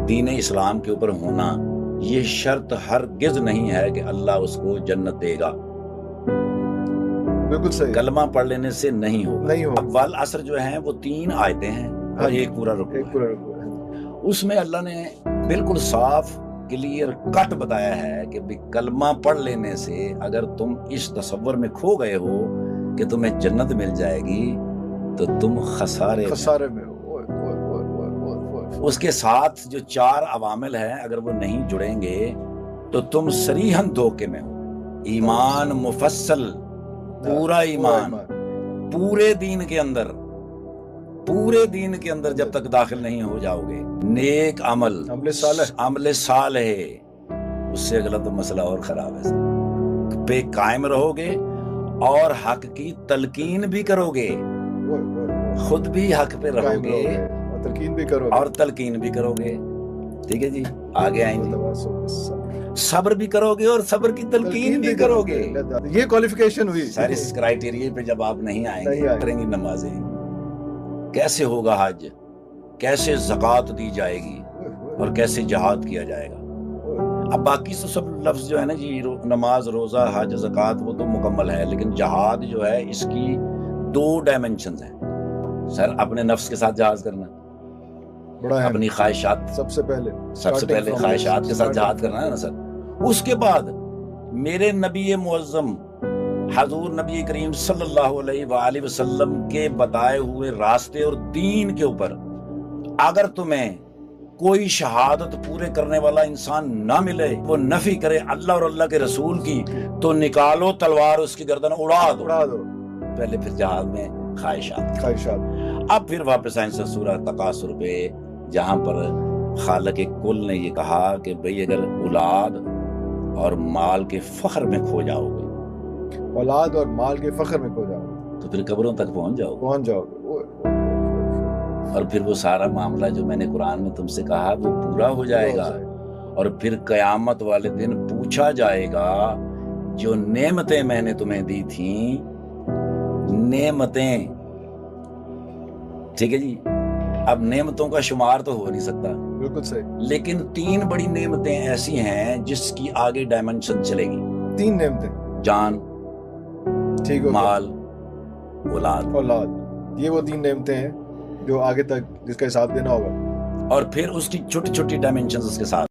دین اسلام کے اوپر ہونا یہ شرط ہرگز نہیں ہے کہ اللہ اس کو جنت دے گا. بالکل صحیح. کلمہ پڑھ لینے سے نہیں ہوگا. نہیں ہوگا. اب والعصر جو ہیں وہ 3 آیتیں ہیں اور ایک پورا رکوع ہے. اس میں اللہ نے بالکل صاف کلیئر کٹ بتایا ہے کہ کلمہ پڑھ لینے سے اگر تم اس تصور میں کھو گئے ہو کہ تمہیں جنت مل جائے گی تو تم خسارے میں ہو. اس کے ساتھ جو 4 عوامل ہیں اگر وہ نہیں جڑیں گے تو تم صریحاً دھوکے میں ہو. ایمان مفصل، پورا ایمان پورے دین کے اندر جب تک داخل نہیں ہو جاؤ گے. نیک عمل صالح اس سے اگلا تو مسئلہ اور خراب ہے. پہ قائم رہو گے اور حق کی تلقین بھی کرو گے، خود بھی حق پہ رہو گے اور تلقین بھی کرو گے. ٹھیک ہے جی، آگے آئیں گے. صبر بھی کرو گے اور صبر کی تلقین بھی کرو گے. یہ کوالیفیکیشن ہوئی. سارے اس کرائیٹیریے پہ جب آپ نہیں آئیں گے کریں گی نمازیں، کیسے ہوگا حج، کیسے زکوٰۃ دی جائے گی اور کیسے جہاد کیا جائے گا. اب باقی سب لفظ جو ہے نا جی، نماز، روزہ، حج، زکوٰۃ، وہ تو مکمل ہے، لیکن جہاد جو ہے اس کی 2 ڈائمنشنز ہیں. سر اپنے نفس کے ساتھ جہاد کرنا، اپنی خواہشات، سب سے پہلے خواہشات کے ساتھ جہاد کرنا ہے نا سر. اس کے بعد میرے نبی معظم حضور نبی کریم صلی اللہ علیہ وآلہ وسلم کے بتائے ہوئے راستے اور دین کے اوپر اگر تمہیں کوئی شہادت پورے کرنے والا انسان نہ ملے، وہ نفی کرے اللہ اور اللہ کے رسول کی، تو نکالو تلوار، اس کی گردن اڑا دو. پہلے پھر جہاد میں خواہشات. اب پھر واپس آئیں سورہ تکاثر پہ، جہاں پر خالق کل نے یہ کہا کہ بھئی اگر اولاد اور مال کے فخر میں کھو جاؤ گے، تو پھر قبروں تک پہنچ جاؤ گے. اور پھر وہ سارا معاملہ جو میں نے قرآن میں تم سے کہا وہ پورا ہو جائے گا. اور پھر قیامت والے دن پوچھا جائے گا جو نعمتیں میں نے تمہیں دی تھیں، نعمتیں. ٹھیک ہے جی، اب نعمتوں کا شمار تو ہو نہیں سکتا. بالکل صحیح. لیکن 3 بڑی نعمتیں ایسی ہیں جس کی آگے ڈائمنشن چلے گی. 3 نعمتیں: جان، مال، اولاد. یہ وہ 3 نعمتیں ہیں جو آگے تک جس کا حساب دینا ہوگا. اور پھر اس کی چھوٹی چھوٹی ڈائمنشنز اس کے ساتھ.